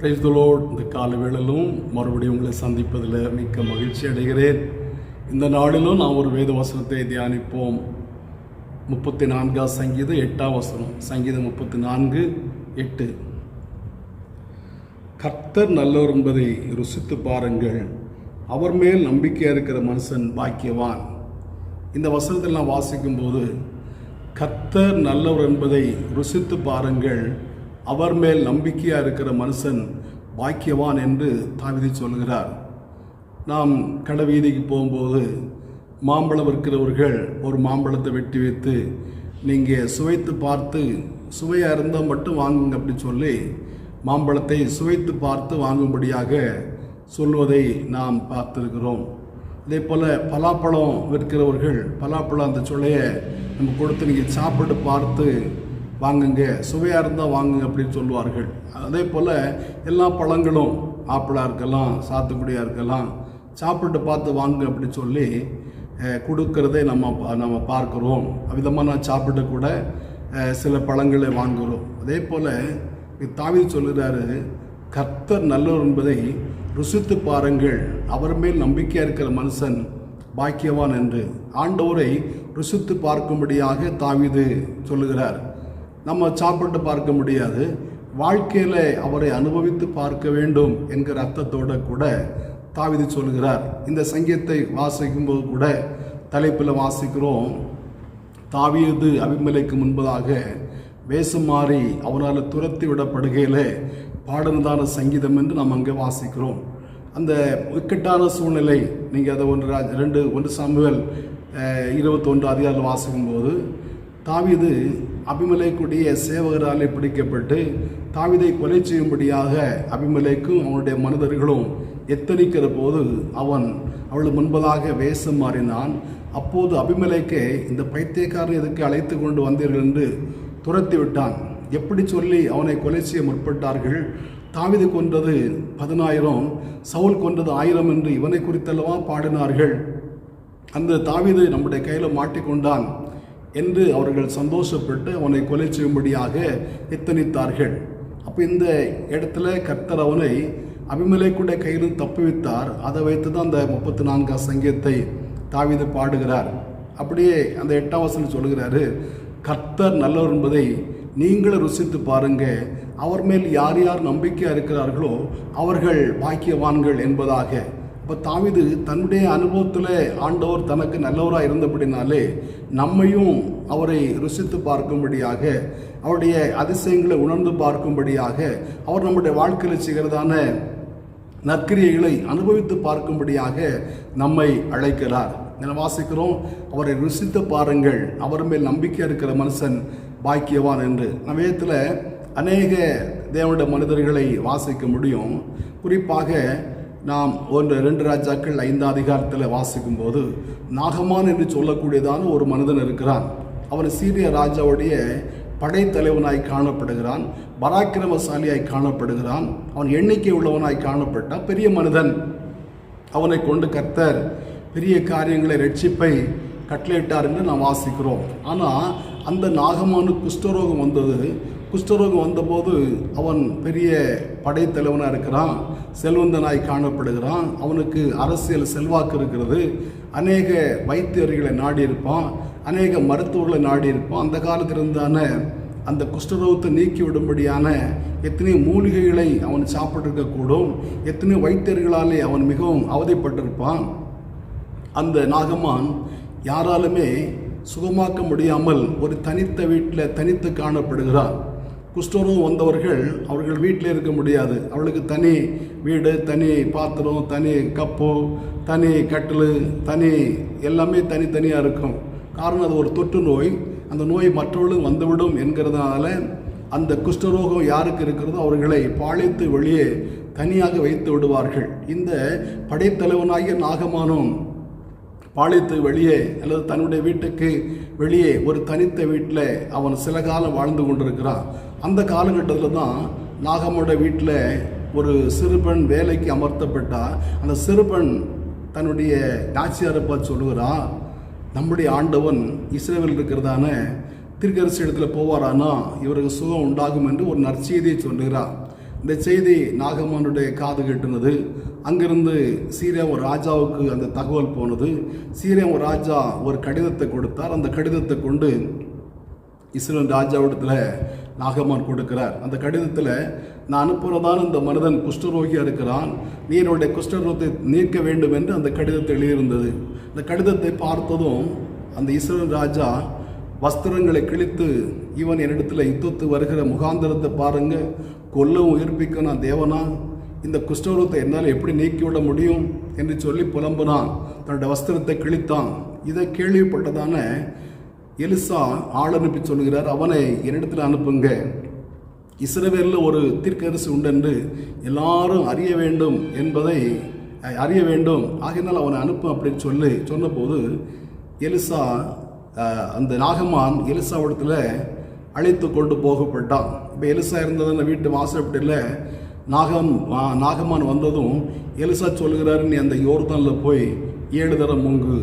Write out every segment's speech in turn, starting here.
Praise the Lord. இந்த கால வேளையிலும் மறுபடியும் உங்களை சந்திப்பதில் மிக்க மகிழ்ச்சி அடைகிறேன். இந்த நாளிலும் நாம் ஒரு வேத வசனத்தை தியானிப்போம். 34 சங்கீதம் 8 சங்கீதம் 34:8. கர்த்தர் நல்லவர் என்பதை ருசித்து பாருங்கள், அவர் மேல் நம்பிக்கையாக இருக்கிற மனுஷன் பாக்கியவான். இந்த வசனத்தில் நான் வாசிக்கும் போது கர்த்தர் நல்லவர் என்பதை ருசித்து பாருங்கள், அவர் மேல் நம்பிக்கையாக இருக்கிற மனுஷன் பாக்கியவான் என்று தாவீது சொல்கிறார். நாம் கடை வீதிக்கு போகும்போது மாம்பழம் விற்கிறவர்கள் ஒரு மாம்பழத்தை வெட்டி வைத்து நீங்கள் சுவைத்து பார்த்து சுவையாக இருந்தால் மட்டும் வாங்குங்க அப்படின்னு சொல்லி மாம்பழத்தை சுவைத்து பார்த்து வாங்கும்படியாக சொல்வதை நாம் பார்த்துருக்கிறோம். அதே போல் பலாப்பழம் விற்கிறவர்கள் பலாப்பழம் அந்த சுளையை நம்ம கொடுத்து நீங்கள் சாப்பிட்டு பார்த்து வாங்குங்க, சுவையாக இருந்தால் வாங்குங்க அப்படின்னு சொல்லுவார்கள். அதே போல் எல்லா பழங்களும் ஆப்பிளாக இருக்கலாம், சாத்துக்குடியாக இருக்கலாம், சாப்பிட்டு பார்த்து வாங்க அப்படின்னு சொல்லி கொடுக்கறதை நம்ம பார்க்குறோம். விதமாக நான் சாப்பிட்டு கூட சில பழங்களை வாங்குகிறோம். அதே போல் தாவீது சொல்கிறாரு, கர்த்தர் நல்லவர் என்பதை ருசித்து பாருங்கள், அவர் மேல் நம்பிக்கையாக இருக்கிற மனுஷன் பாக்கியவான் என்று ஆண்டவரை ருசித்து பார்க்கும்படியாக தாவீது சொல்லுகிறார். நம்ம சாப்பிட்டு பார்க்க முடியாது, வாழ்க்கையில் அவரை அனுபவித்து பார்க்க வேண்டும் என்கிற அர்த்தத்தோடு கூட தாவீது சொல்கிறார். இந்த சங்கீதத்தை வாசிக்கும்போது கூட தலைப்பில் வாசிக்கிறோம், தாவீது அபிமெலேக்கு முன்பதாக வேஷம் மாறி அவனால் துரத்தி விடப்படுகையில் பாடினதான சங்கீதம் என்று நாம் அங்கே வாசிக்கிறோம். அந்த இக்கட்டான சூழ்நிலை நீங்கள் அதை 1 சாமுவேல் 21 வாசிக்கும்போது தாவீது அபிமெலேக்குடைய சேவகராலே பிடிக்கப்பட்டு தாவீதை கொலை செய்யும்படியாக அபிமெலேக்கும் அவனுடைய மனிதர்களும் எத்தனிக்கிற போது அவள் முன்பதாக வேஷம் மாறினான். அப்போது அபிமெலேக்கை இந்த பைத்தியக்காரன் எதுக்கு அழைத்து கொண்டு வந்தீர்கள் என்று துரத்தி விட்டான். எப்படி சொல்லி அவனை கொலை செய்ய முற்பட்டார்கள். தாவீது கொன்றது 10,000, சவுல் கொன்றது 1000 என்று இவனை குறித்தல்லவா பாடினார்கள். அந்த தாவீது நம்முடைய கையில் மாட்டிக்கொண்டான் என்று அவர்கள் சந்தோஷப்பட்டு அவனை கொலை செய்யும்படியாக எத்தனித்தார்கள். அப்போ இந்த இடத்துல கர்த்தர் அவனை அபிமெலேக்குடைய கையில் தப்புவித்தார். அதை வைத்து தான் அந்த 34 சங்கீதத்தை தாவீது பாடுகிறார். அப்படியே அந்த 8 சொல்கிறாரு, கர்த்தர் நல்லவர் என்பதை நீங்களும் ருசித்து பாருங்க, அவர் மேல் யார் யார் நம்பிக்கையாக இருக்கிறார்களோ அவர்கள் பாக்கியவான்கள் என்பதாக. இப்போ தாவீது தன்னுடைய அனுபவத்தில் ஆண்டவர் தனக்கு நல்லவராக இருந்தபடினாலே நம்மையும் அவரை ருசித்து பார்க்கும்படியாக, அவருடைய அதிசயங்களை உணர்ந்து பார்க்கும்படியாக, அவர் நம்முடைய வாழ்க்கையில் செய்கிறதான நற்கிரியைகளை அனுபவித்து பார்க்கும்படியாக நம்மை அழைக்கிறார். என வாசிக்கிறோம், அவரை ருசித்து பாருங்கள், அவர் மேல் நம்பிக்கை இருக்கிற மனுஷன் பாக்கியவான் என்று. வேதத்தில் அநேக தேவனுடைய மனிதர்களை வாசிக்க முடியும். குறிப்பாக நாம் 1-2 ராஜாக்கள் 5 வாசிக்கும் போது நாகமான் என்று சொல்லக்கூடியதான ஒரு மனிதன் இருக்கிறான். அவன் சீரிய ராஜாவுடைய படைத்தலைவனாய் காணப்படுகிறான், பராக்கிரமசாலியாய் காணப்படுகிறான், அவன் எண்ணிக்கை உள்ளவனாய் காணப்பட்டான், பெரிய மனிதன். அவனை கொண்டு கர்த்தர் பெரிய காரியங்களை ரட்சிப்பை கட்டளையிட்டார் என்று நாம் வாசிக்கிறோம். ஆனால் அந்த நாகமானுக்கு குஷ்டரோகம் வந்தது. குஷ்டரோகம் வந்தபோது அவன் பெரிய படைத்தலைவனாக இருக்கிறான், செல்வந்தனாய் காணப்படுகிறான், அவனுக்கு அரசியல் செல்வாக்கு இருக்கிறது, அநேக வைத்தியர்களை நாடி இருப்பான், அநேக மருத்துவர்களை நாடி இருப்பான். அந்த காலத்தில் இருந்தான அந்த குஷ்டரோகத்தை நீக்கி விடும்படியான எத்தனை மூலிகைகளை அவன் சாப்பிட்டிருக்கக்கூடும், எத்தனை வைத்தியர்களாலே அவன் மிகவும் அவதிப்பட்டிருப்பான். அந்த நாகமான் யாராலுமே சுகமாக்க முடியாமல் ஒரு தனித்த வீட்டில் தனித்து காணப்படுகிறான். குஷ்டரோகம் வந்தவர்கள் அவர்கள் வீட்டில் இருக்க முடியாது. அவளுக்கு தனி வீடு, தனி பாத்திரம், தனி கப்பு, தனி கட்டில், தனி எல்லாமே தனித்தனியாக இருக்கும். காரணம் அது ஒரு தொற்று நோய். அந்த நோய் மற்றவர்களும் வந்துவிடும் என்கிறதுனால அந்த குஷ்டரோகம் யாருக்கு இருக்கிறதோ அவர்களை பாழைத்து வெளியே தனியாக வைத்து விடுவார்கள். இந்த படைத்தலைவனாகிய நாகமானும் பாழைத்து வெளியே அல்லது தன்னுடைய வீட்டுக்கு வெளியே ஒரு தனித்த வீட்டில் அவன் சில காலம் வாழ்ந்து கொண்டிருக்கிறான். அந்த காலகட்டத்தில் தான் நாகமோட வீட்டில் ஒரு சிறுபெண் வேலைக்கு அமர்த்தப்பட்டால் அந்த சிறுபெண் தன்னுடைய நாச்சியாரை பார்த்து சொல்லுகிறான், நம்முடைய ஆண்டவன் இஸ்ரவேல் இருக்கிறதான தீர்க்கதரிசி இடத்துல போவாரானா இவருக்கு சுகம் உண்டாகும் என்று ஒரு நற்செய்தியை சொல்லுகிறார். இந்த செய்தி நாகமானுடைய காது கேட்டுனது. அங்கிருந்து சீரியா ஒரு ராஜாவுக்கு அந்த தகவல் போனது. சீரியா ஒரு ராஜா ஒரு கடிதத்தை கொடுத்தார். அந்த கடிதத்தை கொண்டு இஸ்ரவேல் ராஜாவிடத்தில் நாகமான் கொடுக்கிறார். அந்த கடிதத்தில், நான் அனுப்புகிறதான இந்த மனிதன் குஷ்டரோகியாக இருக்கிறான், நீ என்னுடைய குஷ்டரோகத்தை நீக்க வேண்டும் என்று அந்த கடிதத்தை எழுதியிருந்தது. இந்த கடிதத்தை பார்த்ததும் அந்த இஸ்ரவேல் ராஜா வஸ்திரங்களை கிழித்து, இவன் என்னிடத்தில் யுத்தத்து வருகிற முகாந்திரத்தை பாருங்க, கொல்லவும் உயிர்ப்பிக்க நான் தேவனா, இந்த குஷ்டரோகத்தை என்னால் எப்படி நீக்கிவிட முடியும் என்று சொல்லி புலம்புனான். தன்னுடைய வஸ்திரத்தை கிழித்தான். இதை கேள்விப்பட்டதான எலிசா ஆள் அனுப்பி சொல்கிறார், அவனை என்னிடத்தில் அனுப்புங்க, இஸ்ரவேலில் ஒரு தீர்க்கதரிசி உண்டென்று எல்லாரும் அறிய வேண்டும் என்பதை அறிய வேண்டும், ஆகையினால் அவனை அனுப்பு அப்படின்னு சொன்னபோது எலிசா அந்த நாகமான் எலிசாவிடத்தில் அழைத்து கொண்டு போகப்பட்டான். இப்போ எலிசா இருந்ததுன்னு வீட்டு வாசப்பட்டில் நாகமான் வந்ததும் எலிசா சொல்கிறாரு, நீ அந்த யோர்தானில் போய் 7 தரம் முங்கு,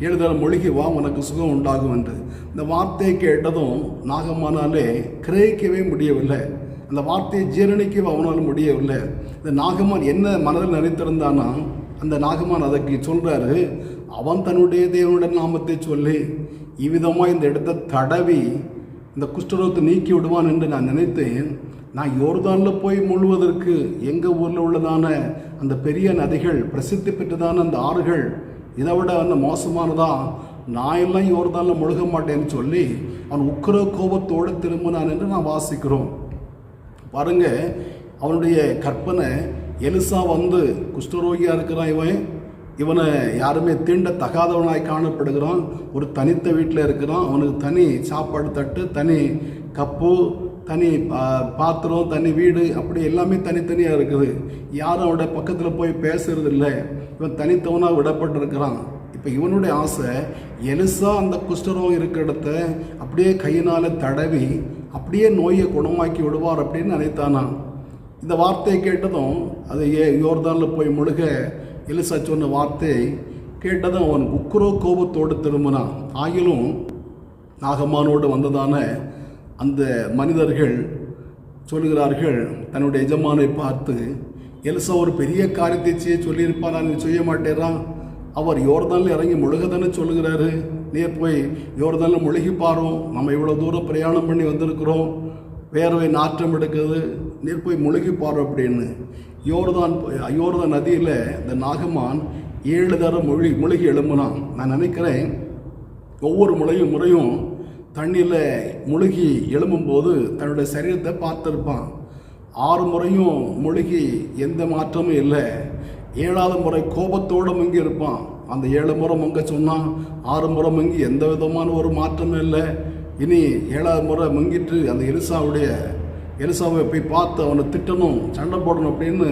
7 தரம் மொழிகி வா, உனக்கு சுகம் உண்டாகும் என்று. இந்த வார்த்தையை கேட்டதும் நாகமானாலே கிரகிக்கவே முடியவில்லை. அந்த வார்த்தையை ஜீரணிக்கவே அவனால் முடியவில்லை. இந்த நாகமான் என்ன மனதில் நினைத்திருந்தானா, அந்த நாகமான் அதற்கு சொல்கிறாரு, அவன் தன்னுடைய தேவனுடைய நாமத்தை சொல்லி இவ்விதமாக இந்த இடத்தை தடவி இந்த குஷ்டரோகத்தை நீக்கி விடுவான் என்று நான் நினைத்தேன். நான் யோர்தானில் போய் முழுவதற்கு எங்கள் ஊரில் உள்ளதான அந்த பெரிய நதிகள், பிரசித்தி பெற்றதான அந்த ஆறுகள் இதை விட அந்த மோசமானதா, நான் எல்லாம் யோர்தானில் முழுக மாட்டேன்னு சொல்லி அவன் உக்கிர கோபத்தோடு திரும்பினான் என்று நான் வாசிக்கிறோம். பாருங்க, அவனுடைய கற்பனை, எலிசா வந்து குஷ்டரோகியாக இருக்கிறான், இவனை யாருமே தீண்ட தகாதவனாய் காணப்படுகிறான், ஒரு தனித்த வீட்டில் இருக்கிறான், அவனுக்கு தனி சாப்பாடு தட்டு, தனி கப்பு, தனி பாத்திரம், தனி வீடு, அப்படி எல்லாமே தனித்தனியாக இருக்குது. யாரும் அவனுடைய பக்கத்தில் போய் பேசுறது இல்லை. இவன் தனித்தவனாக விடப்பட்டிருக்கிறான். இப்போ இவனுடைய ஆசை, எலிசா அந்த குஷ்டரோகம் இருக்கிற இடத்த அப்படியே கையினால் தடவி அப்படியே நோயை குணமாக்கி விடுவார் அப்படின்னு நினைத்தானா. இந்த வார்த்தையை கேட்டதும் அது யோர்தானில் போய் முழுக எலிசா சொன்ன வார்த்தையை கேட்டதும் அவன் உக்கிர கோபத்தோடு திரும்பினான். ஆகிலும் நாகமானோடு வந்ததான அந்த மனிதர்கள் சொல்கிறார்கள், தன்னுடைய எஜமானை பார்த்து, எலிசா ஒரு பெரிய காரியத்தை சொல்லியிருப்பார், நீ செய்ய மாட்டேறான், அவர் யோர்தானில் இறங்கி முழுகதானே சொல்லுகிறாரு, நீர் போய் யோர்தானில் முழுகிப்பாரோம், நம்ம இவ்வளோ தூரம் பிரயாணம் பண்ணி வந்திருக்கிறோம், வேர்வை நாற்றம் எடுக்குது, நீர் போய் முழுகிப்பாரோம் அப்படின்னு. யோர்தான் நதியில் இந்த நாகமான் 7 தரம் முழுகி எழும்பினான். நான் நினைக்கிறேன் ஒவ்வொரு முறையும் தண்ணியில் முழுகி எழும்பும்போது தன்னுடைய சரீரத்தை பார்த்துருப்பான். 6 முறையும் முழுகி எந்த மாற்றமும் இல்லை. 7ஆவது முறை கோபத்தோடு முங்கி இருப்பான். அந்த 7 முறை முங்க சொன்னான், 6 முறை முங்கி எந்த விதமான ஒரு மாற்றமும் இல்லை. இனி 7ஆவது முறை முங்கிட்டு அந்த எலிசாவை போய் பார்த்து அவனை திட்டணும், சண்டை போடணும் அப்படின்னு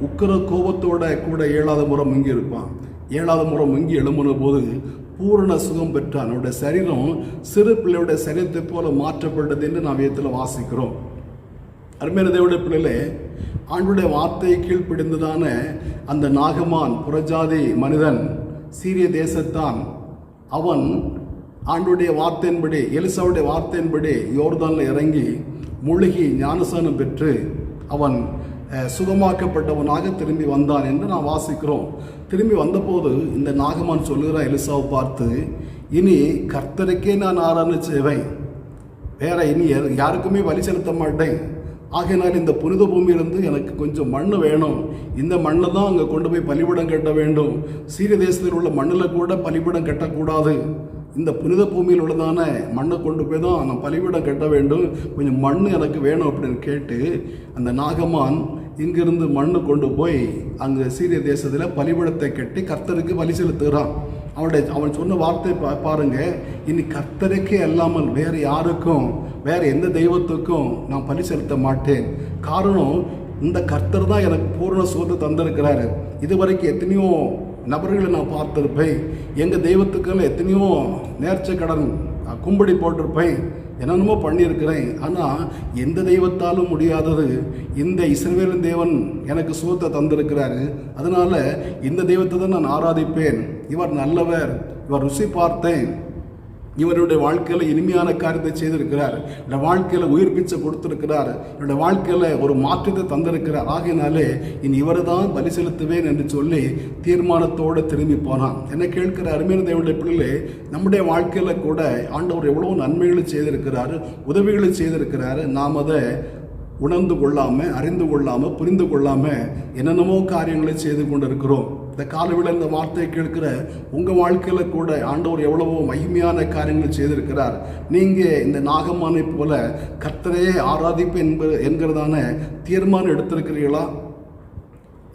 உக்கிர கோபத்தோட கூட 7ஆவது முறை முங்கி இருப்பான். 7ஆவது முறை முங்கி எழும்பின போது பூரண சுகம் பெற்றான். அவனுடைய சரீரம் சிறு பிள்ளையுடைய சரீரத்தை போல மாற்றப்பட்டது என்று நாம் வேதத்தில் வாசிக்கிறோம். அருமையான தேவனுடைய பிள்ளைகளே, ஆண்டுடைய வார்த்தையை கீழ்ப்பிடிந்ததான அந்த நாகமான் புறஜாதி மனிதன், சீரிய தேசத்தான், அவன் ஆண்டுடைய வார்த்தையின்படி, எலிசாவுடைய வார்த்தையின்படி யோர்தானில் இறங்கி முழுகி ஞானஸ்நானம் பெற்று அவன் சுகமாக்கப்பட்டவனாக திரும்பி வந்தான் என்று நாம் வாசிக்கிறோம். திரும்பி வந்தபோது இந்த நாகமான் சொல்லுகிறான் எலிசாவை பார்த்து, இனி கர்த்தருக்கே நான் ஆராதனை செய்வேன், வேற இனி யாருக்குமே வழி செலுத்த மாட்டேன். ஆகையினால் இந்த புனித பூமியிலிருந்து எனக்கு கொஞ்சம் மண் வேணும், இந்த மண்ணை தான் அங்கே கொண்டு போய் பலிபீடம் கட்ட வேண்டும். சீரிய தேசத்தில் உள்ள மண்ணில் கூட பலிபீடம் கட்டக்கூடாது, இந்த புனித பூமியில் உள்ளதான மண்ணை கொண்டு போய் தான் நான் பலிபீடம் கட்ட வேண்டும், கொஞ்சம் மண் எனக்கு வேணும் அப்படின்னு கேட்டு அந்த நாகமான் இங்கிருந்து மண்ணு கொண்டு போய் அங்கே சீரிய தேசத்தில் பலிபீடத்தை கட்டி கர்த்தருக்கு பலி செலுத்துகிறான். அவன் சொன்ன வார்த்தை பாருங்க, இனி கர்த்தருக்கே அல்லாமல் வேறு யாருக்கும், வேறு எந்த தெய்வத்துக்கும் நான் பலி செலுத்த மாட்டேன். காரணம், இந்த கர்த்தர் தான் எனக்கு பூர்ண சுகத்தை தந்திருக்கிறாரு. இதுவரைக்கும் எத்தனையோ நபர்களை நான் பார்த்துருப்பேன், எங்கள் தெய்வத்துக்கள் எத்தனையோ நேர்ச்சை கடன் கும்படி போட்டிருப்பேன், என்னென்னமோ பண்ணியிருக்கிறேன். ஆனால் எந்த தெய்வத்தாலும் முடியாதது இந்த இஸ்ரவேலின் தேவன் எனக்கு சுகத்தை தந்திருக்கிறாரு. அதனால் இந்த தெய்வத்தை தான் நான் ஆராதிப்பேன். இவர் நல்லவர், இவர் ருசி பார்த்தேன், இவருடைய வாழ்க்கையில் இனிமையான காரியத்தை செய்திருக்கிறார், என்னுடைய வாழ்க்கையில் உயிர்ப்பிச்சை கொடுத்திருக்கிறார், என்னுடைய வாழ்க்கையில் ஒரு மாற்றத்தை தந்திருக்கிறார், ஆகையினாலே இனி இவரை தான் பலி செலுத்துவேன் என்று சொல்லி தீர்மானத்தோடு திரும்பி போனான். என்ன கேட்கிற அருமையான தேவனுடைய பிள்ளை, நம்முடைய வாழ்க்கையில் கூட ஆண்டவர் எவ்வளோ நன்மைகளை செய்திருக்கிறார், உதவிகளை செய்திருக்கிறார். நாம் அதை உணர்ந்து கொள்ளாமல், அறிந்து கொள்ளாமல், புரிந்து கொள்ளாமல் என்னென்னமோ காரியங்களை செய்து கொண்டிருக்கிறோம். இந்த காலவில் இந்த வார்த்தையை கேட்கிற உங்கள் வாழ்க்கையில் கூட ஆண்டவர் எவ்வளவோ மகிமையான காரியங்கள் செய்திருக்கிறார். நீங்கள் இந்த நாகம்மானை போல கர்த்தரையே ஆராதிப்பு என்கிறதான தீர்மானம் எடுத்திருக்கிறீர்களா?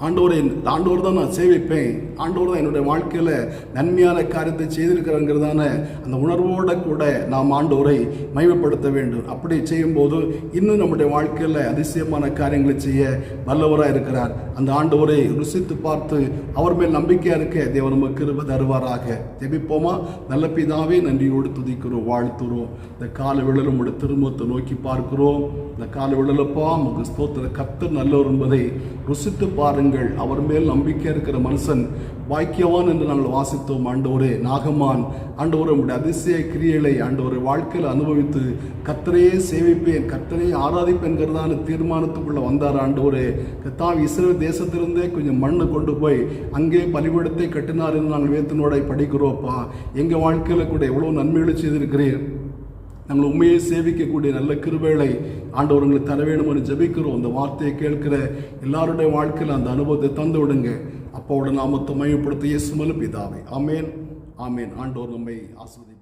ஆண்டவர் தான் நான் சேவிப்பேன், ஆண்டவர் தான் என்னுடைய வாழ்க்கையில் நன்மையான காரியத்தை செய்திருக்கிறங்கிறதான அந்த உணர்வோடு கூட நாம் ஆண்டவரை மகிமைப்படுத்த வேண்டும். அப்படி செய்யும்போது இன்னும் நம்முடைய வாழ்க்கையில் அதிசயமான காரியங்களை செய்ய வல்லவராக இருக்கிறார். அந்த ஆண்டவரை ருசித்து பார்த்து அவர் மேல் நம்பிக்கையாக இருக்க தேவன் நமக்கு கிருபை தருவாராக. ஜெபிப்போமா? நல்ல பிதாவே, நன்றியோடு துதிக்கிறோம், வாழ்த்துறோம். இந்த கால வேளையில் உங்களுடைய திருமுகத்தை நோக்கி பார்க்கிறோம். இந்த கால வேளையிலப்பா உங்களுக்கு ஸ்தோத்திர. கர்த்தர் நல்லவர் என்பதை ருசித்து பாருங்கள். அவர் மேல் நம்பிக்கை இருக்கிற மனுஷன் பாக்கியவான் என்று நாங்கள் வாசித்தோம். ஆண்டவரே, நாகமான் ஆண்டவரே உங்களுடைய அதிசய கிரியைகளை ஆண்டவரை வாழ்க்கையில் அனுபவித்து கர்த்தரையே சேவிப்பேன், கர்த்தரையே ஆராதிப்பேன்கிறதான தீர்மானத்துக்குள்ளே வந்தார். ஆண்டவரே, தான் இஸ்ரவேல் தேசத்திலிருந்தே கொஞ்சம் மண்ணு கொண்டு போய் அங்கே பலிபீடத்தை கட்டினார் என்று நாங்கள் வேதத்தினோட படிக்கிறோப்பா. எங்கள் வாழ்க்கையில் கூட எவ்வளோ நன்மைகளை செய்திருக்கிறீர். நாங்கள் உண்மையை சேவிக்கக்கூடிய நல்ல கிருபைகளை ஆண்டவர்களுக்கு தர வேண்டும் என்று ஜெபிக்கிறோம். அந்த வார்த்தையை கேட்கிற எல்லாருடைய வாழ்க்கையில் அந்த அனுபவத்தை தந்து விடுங்க. அப்பாவோட நாமத்தை மையப்படுத்த இயேசு மூலம் பிதாவே. ஆமேன், ஆமேன். ஆண்டவர் நம்மை ஆசீர்வதிப்பார்.